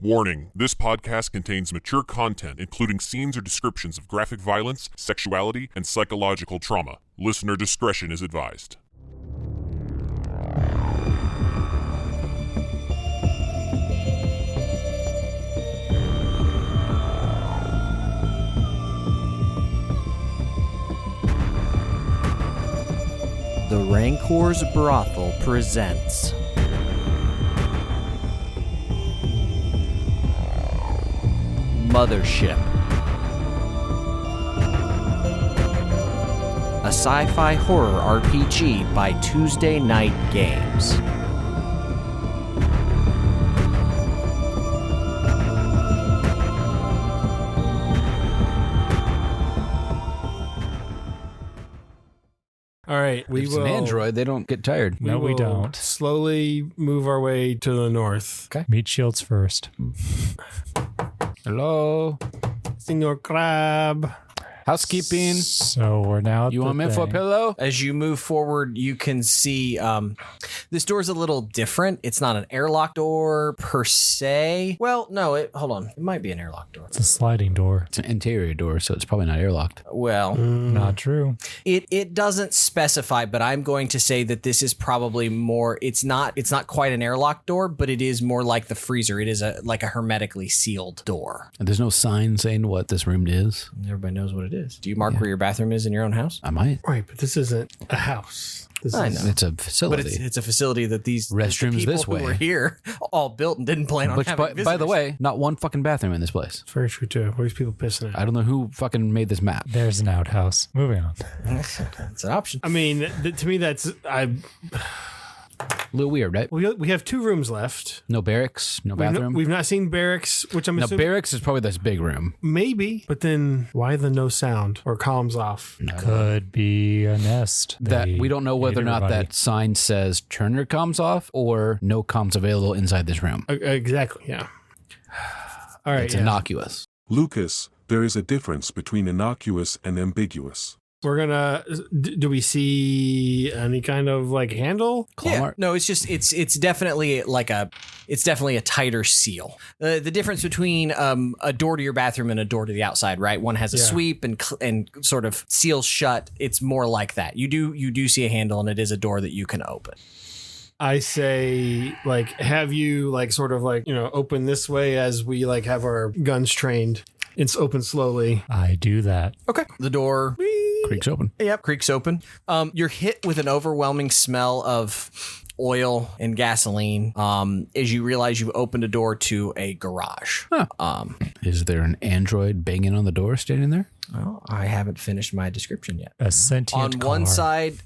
Warning, this podcast contains mature content, including scenes or descriptions of graphic violence, sexuality, and psychological trauma. Listener discretion is advised. The Rancor's Brothel presents Mothership, a sci-fi horror RPG by Tuesday Night Games. All right, we It's will. an android. They don't get tired. No, we will don't. Slowly move our way to the north. Okay. Meat shields first. Hello. Senor Crab. Housekeeping. So we're now at You the want me for a thing. pillow? As you move forward, you can see this door's a little different. It's not an airlock door per se. Well, no, hold on. It might be an airlock door. It's a sliding door. It's an interior door, so it's probably not airlocked. Well, Not true. it doesn't specify, but I'm going to say that this is probably more. It's not quite an airlock door, but it is more like the freezer. It is like a hermetically sealed door. And there's no sign saying what this room is. Everybody knows what it is. Do you mark where your bathroom is in your own house? I might. Right, but this isn't a house. This I is know. It's a But facility. it's a facility that these Restrooms the people this who way. were here all built and didn't plan on Which, having by visitors. the way, not one fucking bathroom in this place. very true too. Where's people pissing at? I don't know who fucking made this map. There's an outhouse. Moving on. It's an option. I mean, to me, that's A little weird, right? we have two rooms left. No barracks, no bathroom. We've not seen barracks, which I'm Now, assuming barracks is probably this big room. maybe. But then why the no sound or columns off? Could be a nest. That They we don't know whether or ate not everybody. that sign says turn your comms off or no comms available inside this room. Exactly. Yeah. All right. It's yeah. innocuous. Lucas, there is a difference between innocuous and ambiguous. We're gonna. Do we see any kind of like handle? Yeah, no, it's just it's definitely a tighter seal. The difference between a door to your bathroom and a door to the outside, right? One has a Yeah. sweep and sort of seals shut. It's more like that. You do see a handle, and it is a door that you can open. I say, like, have you like sort of like open this way as we like have our guns trained. It's open slowly. I do that. Okay, the door. Creaks open. Yep, creaks open. You're hit with an overwhelming smell of oil and gasoline as you realize you've opened a door to a garage. Is there an android banging on the door standing there? Well, I haven't finished my description yet. A sentient On one car. side,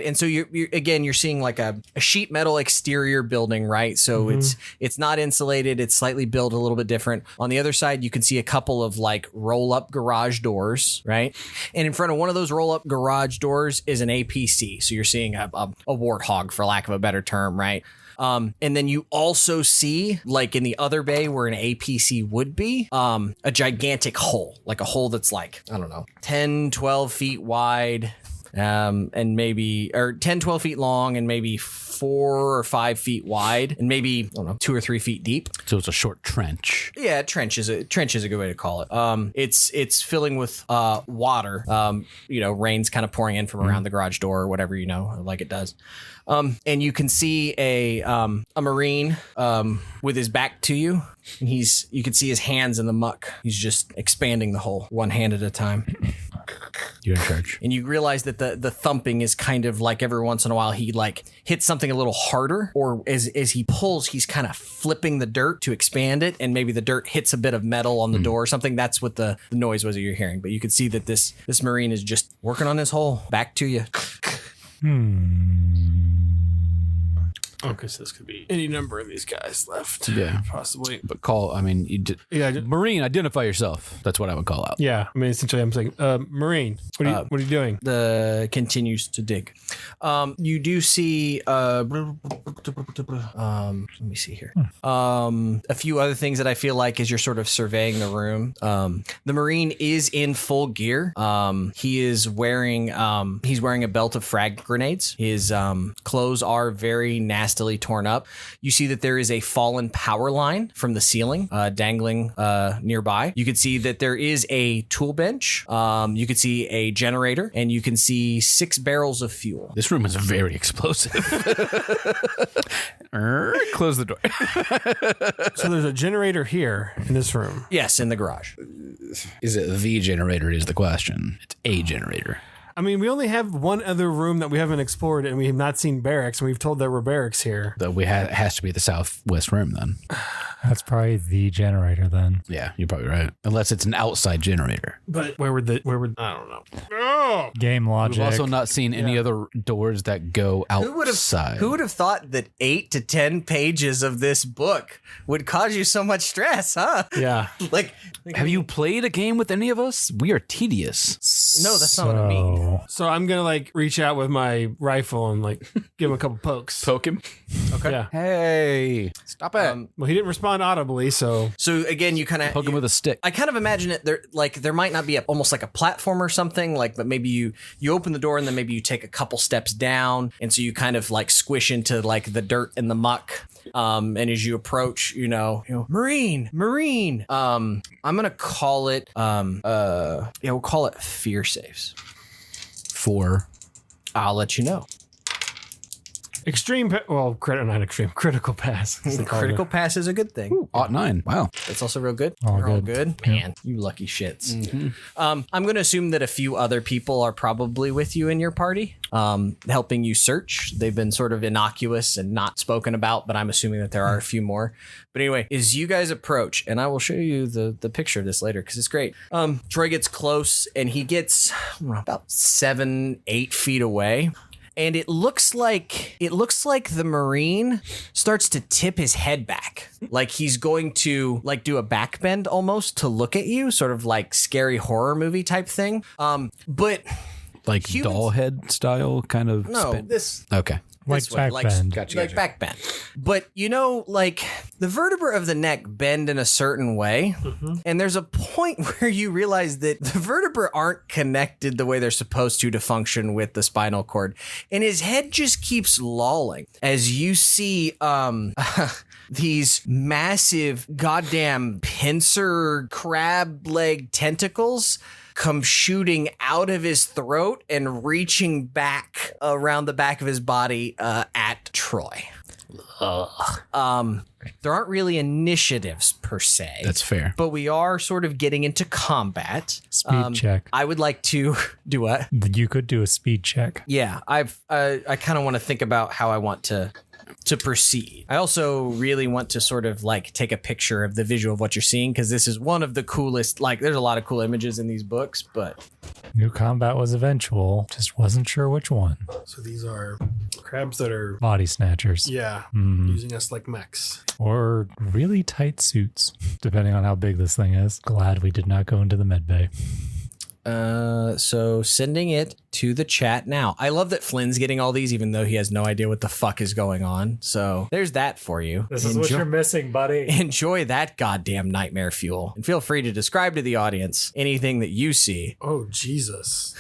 and so you're seeing like a sheet metal exterior building, right? So it's not insulated. It's slightly built a little bit different. On the other side, you can see a couple of like roll up garage doors, right? And in front of one of those roll up garage doors is an APC. So you're seeing a warthog, for lack of a better term, right? And then you also see, like in the other bay where an APC would be, a gigantic hole, like a hole that's like, I don't know, 10, 12 feet wide, and maybe, or 10, 12 feet long and maybe 4 or 5 feet wide and maybe, I don't know, 2 or 3 feet deep. So it's a short trench. Yeah, trench is a good way to call it. It's filling with water. Rain's kind of pouring in from around the garage door or whatever, like it does. And you can see a Marine with his back to you. And you can see his hands in the muck. He's just expanding the hole one hand at a time. You're in charge. And you realize that the thumping is kind of like every once in a while he like hits something a little harder, or as he pulls, he's kind of flipping the dirt to expand it, and maybe the dirt hits a bit of metal on the door or something. That's what the noise was that you're hearing. But you can see that this Marine is just working on his hole. Back to you. Okay, so this could be any number of these guys left. Yeah. Possibly. But Marine, identify yourself. That's what I would call out. Yeah, I mean, essentially, I'm saying, Marine, what are you doing? Continues to dig. You do see let me see here. A few other things that I feel like as you're sort of surveying the room. The Marine is in full gear. He is wearing a belt of frag grenades. His clothes are very nasty nastily torn up. You see that there is a fallen power line from the ceiling dangling nearby. You can see that there is a tool bench. You can see a generator, and you can see 6 barrels of fuel. This room is very explosive. Close the door. So there's a generator here in this room. Yes, in the garage. Is it the generator is the question. It's a generator. I mean, we only have one other room that we haven't explored, and we have not seen barracks, and we've told there were barracks here. Though it has to be the southwest room then. That's probably the generator then. Yeah, you're probably right. Unless it's an outside generator. But where would I don't know. Oh! Game logic. We've also not seen any other doors that go outside. Who would have thought that 8 to 10 pages of this book would cause you so much stress, huh? Yeah. like Have you played a game with any of us? We are tedious. No, that's not what I mean. So I'm going to like reach out with my rifle and like give him a couple pokes. Poke him. Okay. Yeah. Hey, stop it. Well, he didn't respond audibly, so. So again, you kind of Poke him with a stick. I kind of imagine it there might not be almost like a platform or something, but maybe you open the door and then maybe you take a couple steps down, and so you kind of like squish into like the dirt and the muck. And as you approach, Marine. I'm gonna call it we'll call it fear saves. 4. I'll let you know. Critical pass. Critical pass is a good thing. Ooh, 9. Wow. That's also real good. All We're all good. good. Man, you lucky shits. Mm-hmm. I'm going to assume that a few other people are probably with you in your party, helping you search. They've been sort of innocuous and not spoken about, but I'm assuming that there are a few more. But anyway, as you guys approach, and I will show you the picture of this later because it's great. Troy gets close and he gets about 7-8 feet away. And it looks like the Marine starts to tip his head back, like he's going to like do a back bend almost to look at you, sort of like scary horror movie type thing. But like humans, doll head style kind of no, spin? this Okay. Like this way, back bend. Gotcha. back bend. But like the vertebrae of the neck bend in a certain way, and there's a point where you realize that the vertebrae aren't connected the way they're supposed to function with the spinal cord, and his head just keeps lolling as you see these massive goddamn pincer crab leg tentacles come shooting out of his throat and reaching back around the back of his body at Troy. There aren't really initiatives per se. That's fair. But we are sort of getting into combat. Speed check. I would like to do what? You could do a speed check. Yeah, I kind of want to think about how I want to proceed. I also really want to sort of like take a picture of the visual of what you're seeing, because this is one of the coolest, like there's a lot of cool images in these books, but New combat was eventual. Just wasn't sure which one. So these are crabs that are, Body snatchers. using us like mechs. Or really tight suits, depending on how big this thing is. Glad we did not go into the med bay. so sending it to the chat now. I love that Flynn's getting all these, even though he has no idea what the fuck is going on. So there's that for you. This is what you're missing, buddy. Enjoy that goddamn nightmare fuel. And feel free to describe to the audience anything that you see. Oh, Jesus.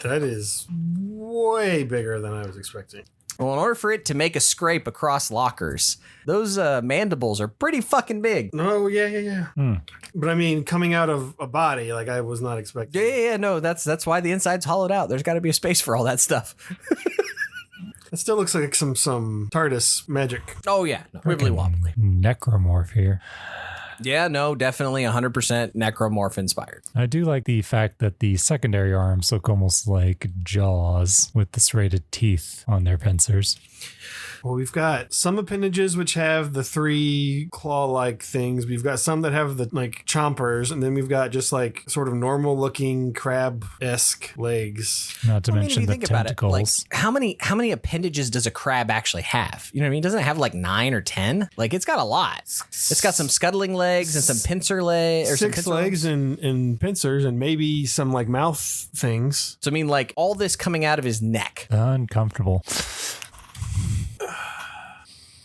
That is way bigger than I was expecting. Well, in order for it to make a scrape across lockers, those mandibles are pretty fucking big. No, yeah. But I mean, coming out of a body, like I was not expecting. Yeah, no, that's why the inside's hollowed out. There's got to be a space for all that stuff. It still looks like some TARDIS magic. Oh, yeah. No, wibbly wobbly. Necromorph here. Yeah, no, definitely 100% necromorph inspired. I do like the fact that the secondary arms look almost like jaws with the serrated teeth on their pincers. Well, we've got some appendages which have the 3 claw-like things. We've got some that have the like chompers, and then we've got just like sort of normal-looking crab-esque legs. Not to I mean, mention if the you think about it, like, tentacles. how many appendages does a crab actually have? You know what I mean? Doesn't it have like 9 or 10? Like, it's got a lot. It's got some scuttling legs and some pincer legs. Or 6 legs and pincers, and maybe some like mouth things. So, I mean, like, all this coming out of his neck. Uncomfortable.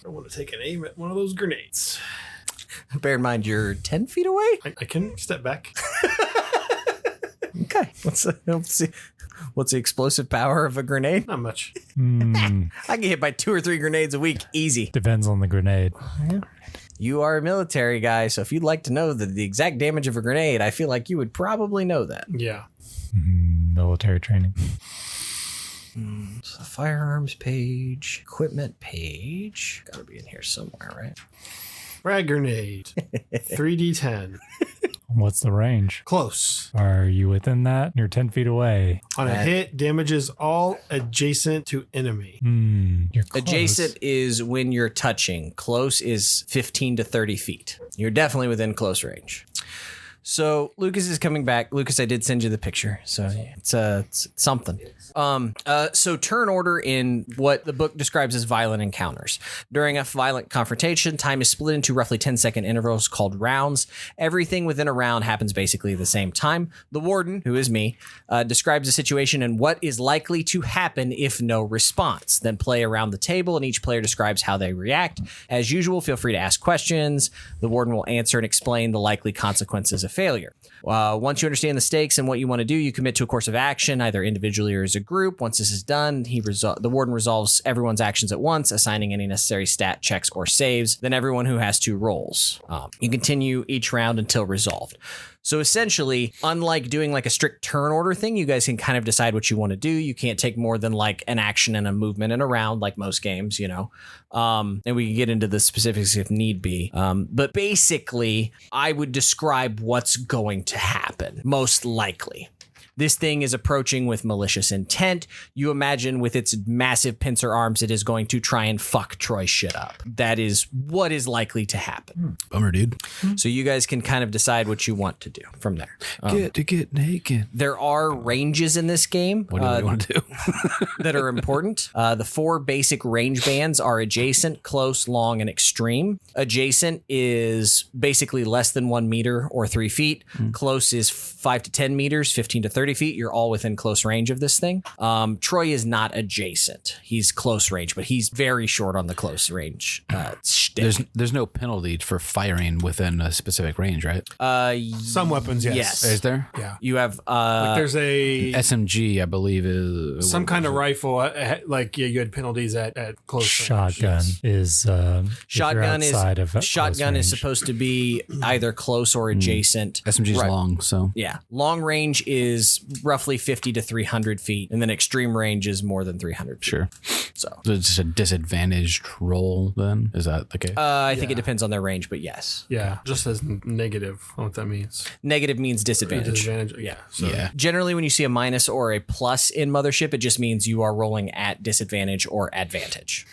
I want to take an aim at one of those grenades. Bear in mind, you're 10 feet away? I can step back. Come Okay. Let's see. What's the explosive power of a grenade? Not much. I get hit by 2 or 3 grenades a week. Easy. Depends on the grenade. You are a military guy, so if you'd like to know the exact damage of a grenade, I feel like you would probably know that. Yeah. Military training. So the firearms page, equipment page. Gotta be in here somewhere, right? Frag grenade. 3d10. What's the range? Close. Are you within that? You're 10 feet away. On a hit, damages all adjacent to enemy. You're close. Adjacent is when you're touching. Close is 15 to 30 feet. You're definitely within close range. So Lucas is coming back. Lucas, I did send you the picture, so it's something. So turn order in what the book describes as violent encounters. During a violent confrontation, time is split into roughly 10-second intervals called rounds. Everything within a round happens basically at the same time. The warden, who is me, describes the situation and what is likely to happen if no response. Then play around the table, and each player describes how they react. As usual, feel free to ask questions. The warden will answer and explain the likely consequences of failure. Once you understand the stakes and what you want to do, you commit to a course of action, either individually or as a group. Once this is done, the warden resolves everyone's actions at once, assigning any necessary stat checks or saves. Then everyone who has 2 rolls. You continue each round until resolved. So essentially, unlike doing like a strict turn order thing, you guys can kind of decide what you want to do. You can't take more than like an action and a movement in a round, like most games, you know. And we can get into the specifics if need be. But basically, I would describe what's going to happen, most likely. This thing is approaching with malicious intent. You imagine with its massive pincer arms, it is going to try and fuck Troy's shit up. That is what is likely to happen. Bummer, dude. So you guys can kind of decide what you want to do from there. Get naked. There are ranges in this game. What do you want to do? that are important. The 4 basic range bands are adjacent, close, long, and extreme. Adjacent is basically less than 1 meter or 3 feet. Close is 5 to 10 meters, 15 to 30 feet. You're all within close range of this thing. Troy is not adjacent. He's close range, but he's very short on the close range. There's no penalty for firing within a specific range, right? Some weapons, yes. Is there? Yeah. You have Like there's a SMG, I believe, is some kind of rifle. Like you had penalties at close Shotgun range. is shotgun shotgun is supposed to be either close or adjacent. SMG is Right. long, so Yeah. Long range is roughly 50 to 300 feet, and then extreme range is more than 300 feet. sure. So It's just a disadvantaged roll. Then is that the case? I think it depends on their range, but yes. Yeah, just as negative. I don't know what that means. Negative means disadvantage. Disadvantage. Yeah. So yeah. Generally, when you see a minus or a plus in Mothership, it just means you are rolling at disadvantage or advantage.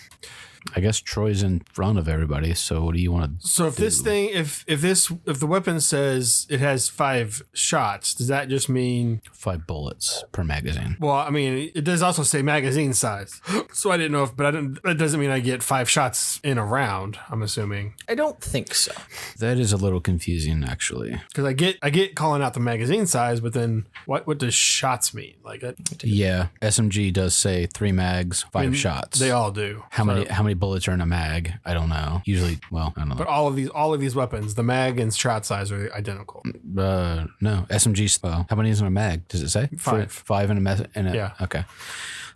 I guess Troy's in front of everybody. So what do you want to? So if this thing, if the weapon says it has 5 shots, does that just mean? 5 bullets per magazine. Well, I mean, it does also say magazine size. So I didn't know that doesn't mean I get 5 shots in a round. I'm assuming I don't think so. That is a little confusing, actually. because I get calling out the magazine size, but then what does shots mean? Like that? Yeah, SMG does say 3 mags, 5 shots. They all do. How many bullets are in a mag? I don't know. Usually, well, I don't know. But all of these weapons, the mag and shot size are identical. No, SMG. Well, how many is in a mag? Does it say 5? 5 in a Yeah. Okay.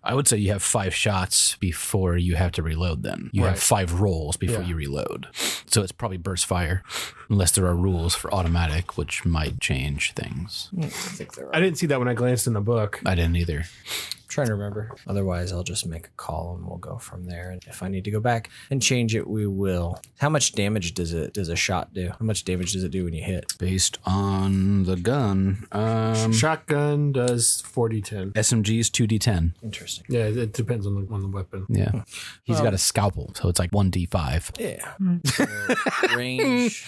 I would say you have 5 shots before you have to reload. Then you have Right. 5 rolls before Yeah. you reload. So it's probably burst fire, unless there are rules for automatic, which might change things. I think they're I didn't see that when I glanced in the book. I didn't either. trying to remember. Otherwise, I'll just make a call and we'll go from there. And if I need to go back and change it, we will. How much damage does a shot do? How much damage does it do when you hit? Based on the gun, Shotgun does 40-10. SMG is 2d10. Interesting. Yeah, it depends on the weapon. Yeah. He's got a scalpel, so it's like 1d5. Yeah. So, range.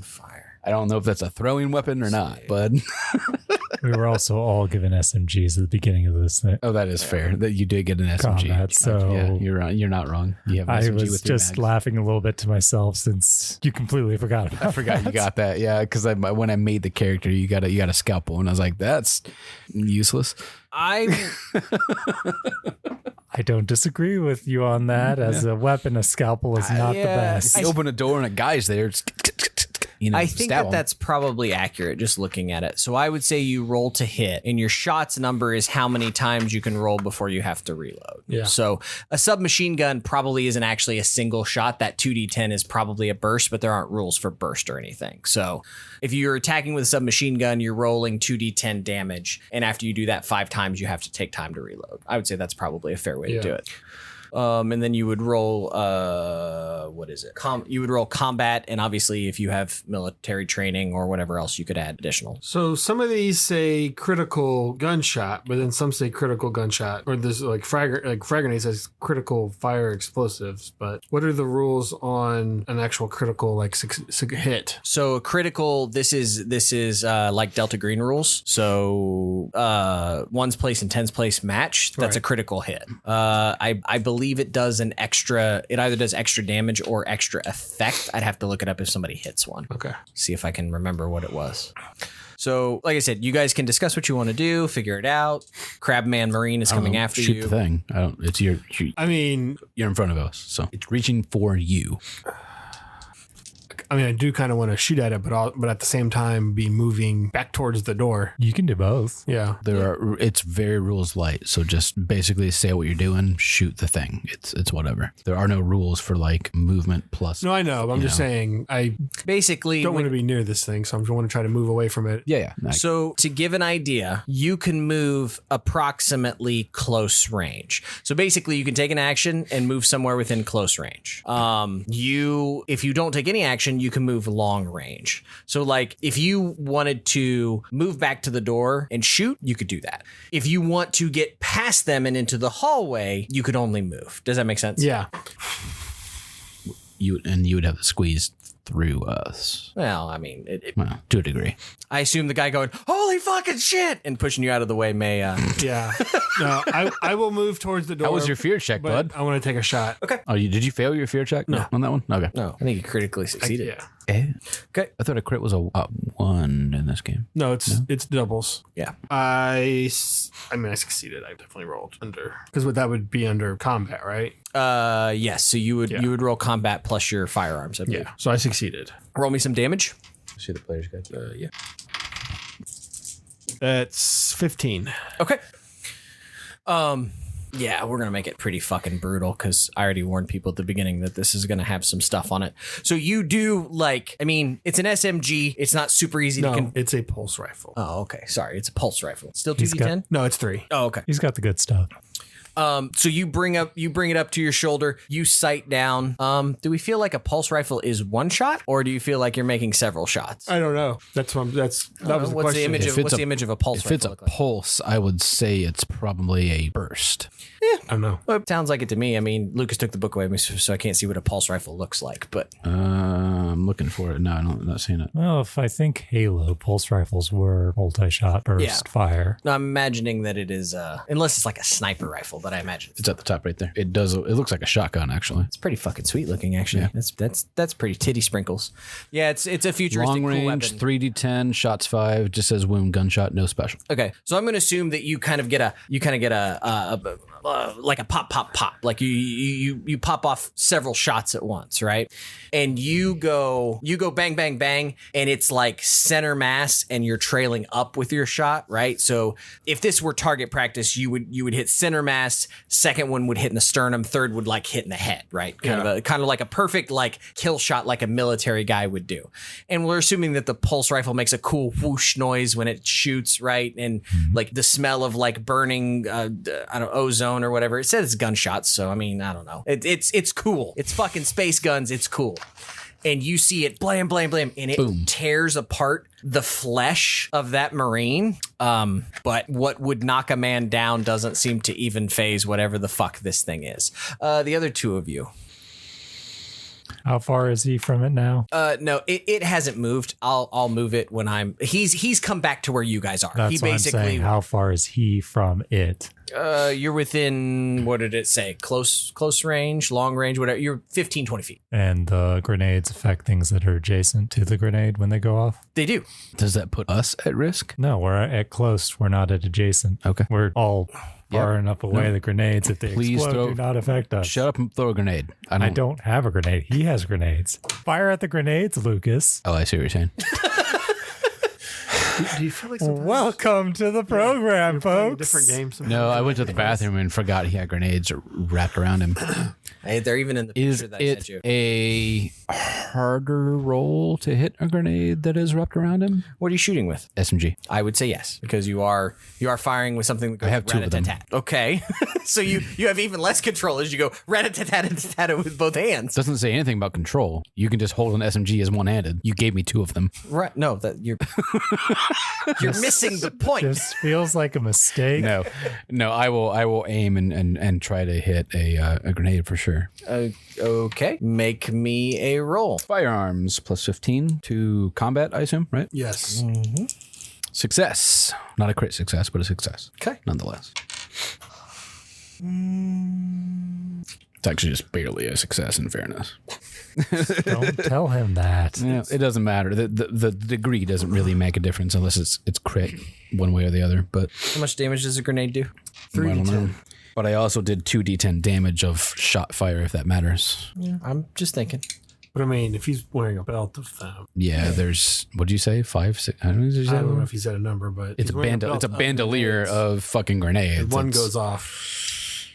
Fire. I don't know if that's a throwing weapon or not, but We were also all given SMGs at the beginning of this thing. that is fair. That you did get an SMG. Combat, so yeah, you're right. You're not wrong. You have an I SMG was with just 3 mags. laughing a little bit to myself since you completely forgot about I forgot you that. got that. Yeah, because when I made the character, you got a scalpel, and I was like, that's useless. I don't disagree with you on that. As a weapon, a scalpel is not the best. You open a door and a guy's there. It's I think that's probably accurate just looking at it. So I would say you roll to hit, and your shots number is how many times you can roll before you have to reload. Yeah. So a submachine gun probably isn't actually a single shot. That 2d10 is probably a burst, but there aren't rules for burst or anything. So if you're attacking with a submachine gun, you're rolling 2d10 damage, and after you do that 5 times, you have to take time to reload. I would say that's probably a fair way to do it. And then you would roll, you would roll combat, and obviously if you have military training or whatever else, you could add additional. So some of these say critical gunshot, but then some say critical gunshot, or there's like frag grenade says critical fire explosives. But what are the rules on an actual critical hit? So a critical, this is like Delta Green rules. So 1's place and 10's place match. That's a critical hit. I believe it does it either does extra damage or extra effect. I'd have to look it up if somebody hits one. Okay. See if I can remember what it was. So, like I said, you guys can discuss what you want to do, figure it out. Crabman Marine is coming after you. Shoot the thing. It's your. You're in front of us, so it's reaching for you. I mean, I do kind of want to shoot at it, but at the same time be moving back towards the door. You can do both. Yeah. It's very rules light. So just basically say what you're doing, shoot the thing. It's whatever. There are no rules for like movement plus. No, I know. But I'm just saying I basically don't want to be near this thing, so I want to try to move away from it. Yeah. So to give an idea, you can move approximately close range. So basically you can take an action and move somewhere within close range. If you don't take any action, you can move long range. So like if you wanted to move back to the door and shoot, you could do that. If you want to get past them and into the hallway, you could only move. Does that make sense? Yeah. You would have to squeeze through us. Well, I mean, to a degree. I assume the guy going, holy fucking shit, and pushing you out of the way may... Yeah. No, I will move towards the door. How was your fear check, bud? I want to take a shot. Okay. Oh, did you fail your fear check? No. On that one? Okay. No, I think you critically succeeded. Yeah. Okay. I thought a crit was a 1 in this game. No, it's doubles. Yeah. I succeeded. I definitely rolled under, because that would be under combat, right? Yes. So you would roll combat plus your firearms, I believe. Yeah. So I succeeded. Roll me some damage. See the player's guide. Yeah. That's 15. Okay. Yeah, we're going to make it pretty fucking brutal because I already warned people at the beginning that this is going to have some stuff on it. So you do it's an SMG. It's not super easy to... it's a pulse rifle. Oh, okay. Sorry. It's a pulse rifle. Still 2d10? No, it's 3. Oh, okay. He's got the good stuff. So you bring it up to your shoulder, you sight down. Do we feel like a pulse rifle is one shot, or do you feel like you're making several shots? I don't know. That was the what's question. the image of a pulse rifle? If it's a pulse, I would say it's probably a burst. I don't know. Well, it sounds like it to me. I mean, Lucas took the book away, so I can't see what a pulse rifle looks like. But I'm looking for it. No, I'm not seeing it. Well, if I think Halo, pulse rifles were multi-shot burst fire. No, I'm imagining that it is, unless it's like a sniper rifle, but I imagine it's at the top right there. It looks like a shotgun, actually. It's pretty fucking sweet looking, actually. Yeah. That's pretty titty sprinkles. Yeah, it's a futuristic long range, cool weapon. 3d10, shots 5. Just says wound gunshot, no special. Okay, so I'm going to assume that you kind of get a like a pop, like you pop off several shots at once, right? And you go bang, bang, bang, and it's like center mass, and you're trailing up with your shot, right? So if this were target practice, you would hit center mass, second one would hit in the sternum, third would like hit in the head, right? Kind of like a perfect like kill shot, like a military guy would do. And we're assuming that the pulse rifle makes a cool whoosh noise when it shoots, right? And like the smell of like burning, ozone or whatever. It says it's gunshots, so I mean, I don't know. It's cool. It's fucking space guns. It's cool. And you see it blam, blam, blam, and it tears apart the flesh of that Marine. But what would knock a man down doesn't seem to even phase whatever the fuck this thing is. The other two of you. How far is he from it now? No, it hasn't moved. I'll move it when he's come back to where you guys are. That's what I'm saying. How far is he from it? You're within, what did it say? Close range, long range, whatever. You're 15, 20 feet. And the grenades affect things that are adjacent to the grenade when they go off? They do. Does that put us at risk? No, we're at close. We're not at adjacent. Okay. We're all far enough away. The grenades, if they explode, do not affect us. Shut up and throw a grenade. I don't have a grenade. He has grenades. Fire at the grenades, Lucas. Oh, I see what you're saying. Do you feel like sometimes Welcome to the program, you're playing a folks. different game? Sometimes? No, I went to the bathroom and forgot he had grenades wrapped around him. Hey, they're even in the Is picture that I sent it you. a harder roll to hit a grenade that is wrapped around him? What are you shooting with? SMG. I would say yes, because you are firing with something that goes I have 2 of them. rat-a-tat-tat. Okay. So you have even less control as you go rat-a-tat-tat-tat with both hands. Doesn't say anything about control. You can just hold an SMG as one-handed. You gave me 2 of them. Right. No, that you're missing the point. This feels like a mistake. No, I will aim and try to hit a grenade for sure. Okay. Make me a roll. Firearms plus 15 to combat, I assume, right? Yes. Success. Not a crit success, but a success. Okay. Nonetheless. It's actually just barely a success in fairness. Don't tell him that. Yeah, it doesn't matter. The degree doesn't really make a difference unless it's crit one way or the other. But How much damage does a grenade do? 3d10. But I also did 2d10 damage of shot fire, if that matters. Yeah, I'm just thinking. But I mean, if he's wearing a belt of them, Yeah, there's, what'd you say? 5, 6? I don't know. I don't know if he said a number, but It's he's wearing it's a belt of bandolier grenades. of fucking grenades. And one It's- goes off.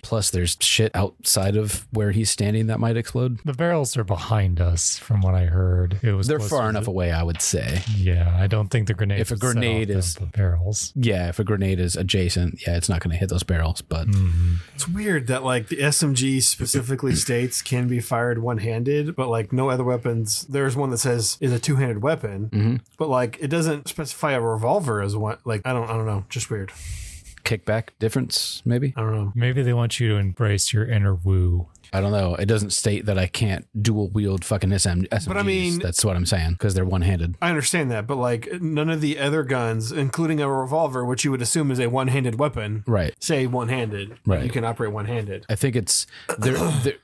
Plus, there's shit outside of where he's standing that might explode. The barrels are behind us, from what I heard. It was They're supposed far to- enough away, I would say. Yeah, I don't think the grenade. If a grenade is- the barrels. Yeah, if a grenade is adjacent, yeah, it's not going to hit those barrels. But It's weird that like the SMG specifically states can be fired one-handed, but like no other weapons. There's one that says is a two-handed weapon, but like it doesn't specify a revolver as one. Like I don't know, just weird. kickback difference, maybe? I don't know. Maybe they want you to embrace your inner woo. I don't know. It doesn't state that I can't dual wield fucking SMGs. But I mean- that's what I'm saying, because they're one-handed. I understand that, but like none of the other guns, including a revolver, which you would assume is a one-handed weapon, Right. say one-handed. Right. You can operate one-handed. I think it's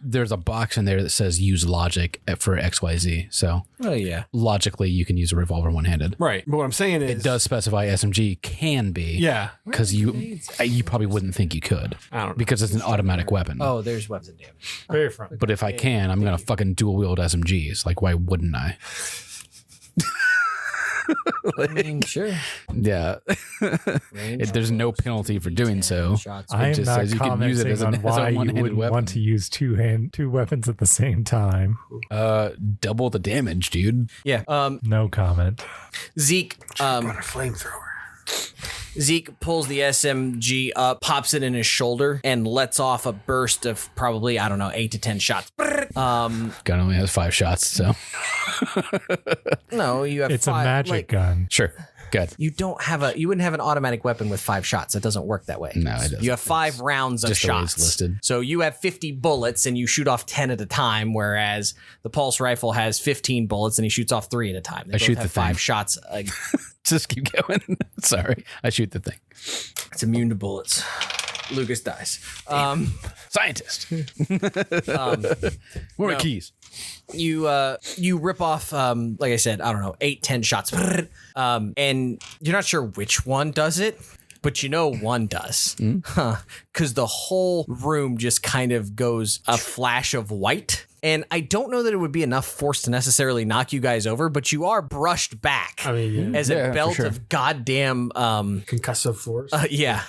there's a box in there that says use logic for XYZ. So Oh, yeah. logically, you can use a revolver one-handed. Right. But what I'm saying is, It does specify SMG can be. Yeah. Because you probably wouldn't think you could. I don't know. Because it's an automatic weapon. Oh, there's weapons of damage. Very front. But if I can, I'm going to fucking dual wield SMGs. Like, why wouldn't I? I mean, sure. Yeah. There's no penalty for doing so. Shots. I am just not says you can use it commenting as a- on as a why you one-handed wouldn't weapon. want to use two weapons at the same time. Double the damage, dude. Yeah. No comment. Zeke. Brought a flamethrower. Zeke pulls the SMG up, pops it in his shoulder, and lets off a burst of probably, 8 to 10 shots. Gun only has 5 shots, so. No, you have It's a 5, magic like, gun. Sure. Good. You wouldn't have an automatic weapon with 5 shots. It doesn't work that way. No, it doesn't. You have 5 rounds of just the way it's shots. listed. So you have 50 bullets and you shoot off 10 at a time, whereas the pulse rifle has 15 bullets and he shoots off 3 at a time. They both shoot have the thing. 5 shots. Just keep going. Sorry. I shoot the thing. It's immune to bullets. Lucas dies. Scientist. Where are my keys? You rip off, like I said, 8, 10 shots. And you're not sure which one does it, but you know one does. Because the whole room just kind of goes a flash of white. And I don't know that it would be enough force to necessarily knock you guys over, but you are brushed back I mean, as Yeah, a for belt sure. of goddamn concussive force. yeah.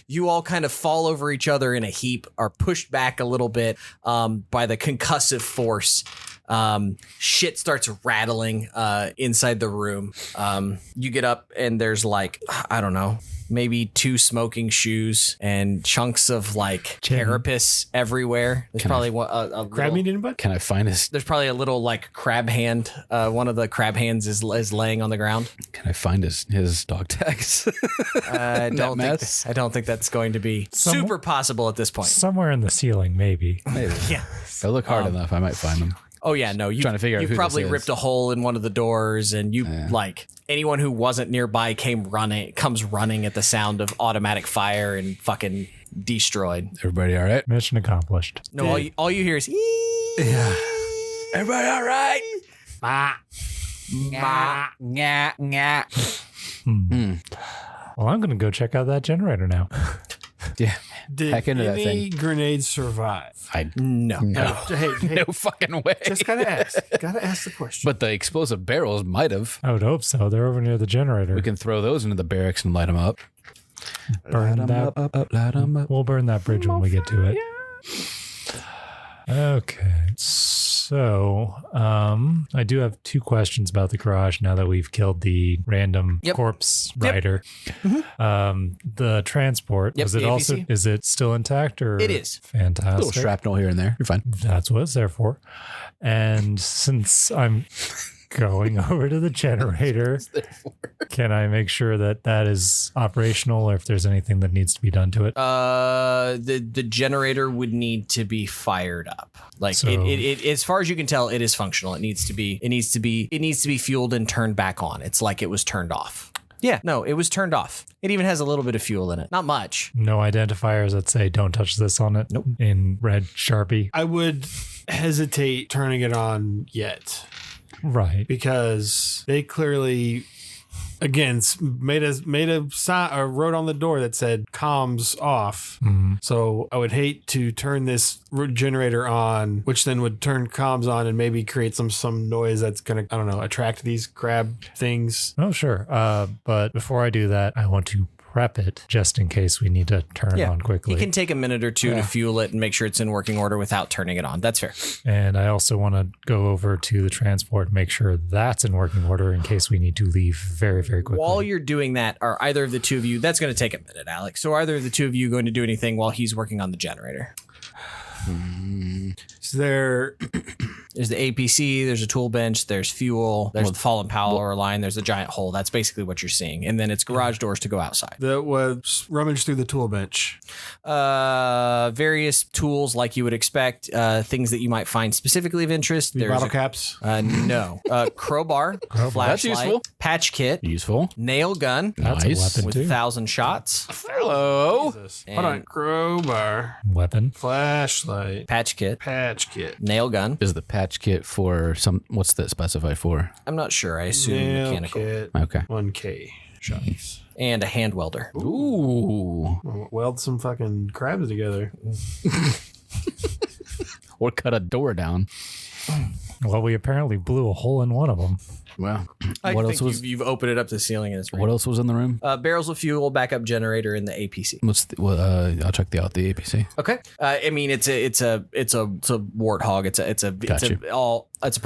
You all kind of fall over each other in a heap, are pushed back a little bit by the concussive force. Shit starts rattling inside the room. You get up and there's maybe 2 smoking shoes and chunks of carapace everywhere. There's probably a Crab little, meat in butt? Can I find his? there's probably a little crab hand. One of the crab hands is laying on the ground. Can I find his dog tags? I don't mess? think that's going to be super possible at this point. Somewhere in the ceiling, maybe. Maybe. Yeah. If I look hard enough, I might find them. Oh yeah, no. You Trying to figure out you who this probably is. ripped a hole in one of the doors, and you anyone who wasn't nearby comes running at the sound of automatic fire and fucking destroyed. Everybody all right? Mission accomplished. No, all you hear is Yeah. Everybody all right? Well, I'm going to go check out that generator now. Yeah. Did Hack into that any thing. grenades survive? no. Hey, No fucking way. just gotta ask. Gotta ask the question. But the explosive barrels might have. I would hope so. They're over near the generator. We can throw those into the barracks and light them up. burn that. Light 'em up. We'll burn that bridge when we get to it. Okay. So, I do have 2 questions about the garage now that we've killed the random corpse rider. The transport, Yep, was it the also, APC. is it still intact or? It is. Fantastic. Little shrapnel here and there. You're fine. That's what it's there for. And since I'm going over to the generator, can I make sure that that is operational or if there's anything that needs to be done to it? The generator would need to be fired up. Like So- it as far as you can tell, it is functional. It needs to be fueled and turned back on. It's like it was turned off. Yeah, no, it was turned off. It even has a little bit of fuel in it. Not much. No identifiers that say don't touch this on it? Nope. In red Sharpie? I would hesitate turning it on yet Right. because they clearly, again, made a sign or wrote on the door that said comms off. So I would hate to turn this generator on, which then would turn comms on and maybe create some noise that's gonna, I don't know, attract these crab things. Oh, sure. But before I do that, I want to prep it just in case we need to turn it on quickly. It can take a minute or two to fuel it and make sure it's in working order without turning it on. That's fair. And I also want to go over to the transport, make sure that's in working order in case we need to leave very, very quickly. While you're doing that, are either of the two of you, that's going to take a minute, Alex. So are either of the two of you going to do anything while he's working on the generator? Is there There's the APC, there's a tool bench, there's fuel, there's the fallen power line, there's a giant hole. That's basically what you're seeing. And then it's garage doors to go outside. that was rummage through the tool bench? Various tools like you would expect, things that you might find specifically of interest. The There's bottle a, caps? no. Crowbar, flashlight, useful. patch kit, Useful. nail gun That's Nice. a weapon with too. 1,000 shots, Hello. Jesus. Hold on. And- Crowbar, Weapon. flashlight, patch kit, patch kit, nail gun. Is the patch kit for some? What's that specified for? I'm not sure. I assume nail mechanical. kit, Okay. 1K shots. And a hand welder. Ooh. Weld some fucking crabs together. Or cut a door down. Well, we apparently blew a hole in one of them. Wow. I What think else was? you've opened it up to the ceiling and it's What else was in the room? barrels of fuel, backup generator, and the APC. What's the, I'll check the APC. Okay. I mean, it's a warthog. It's a Gotcha. it's a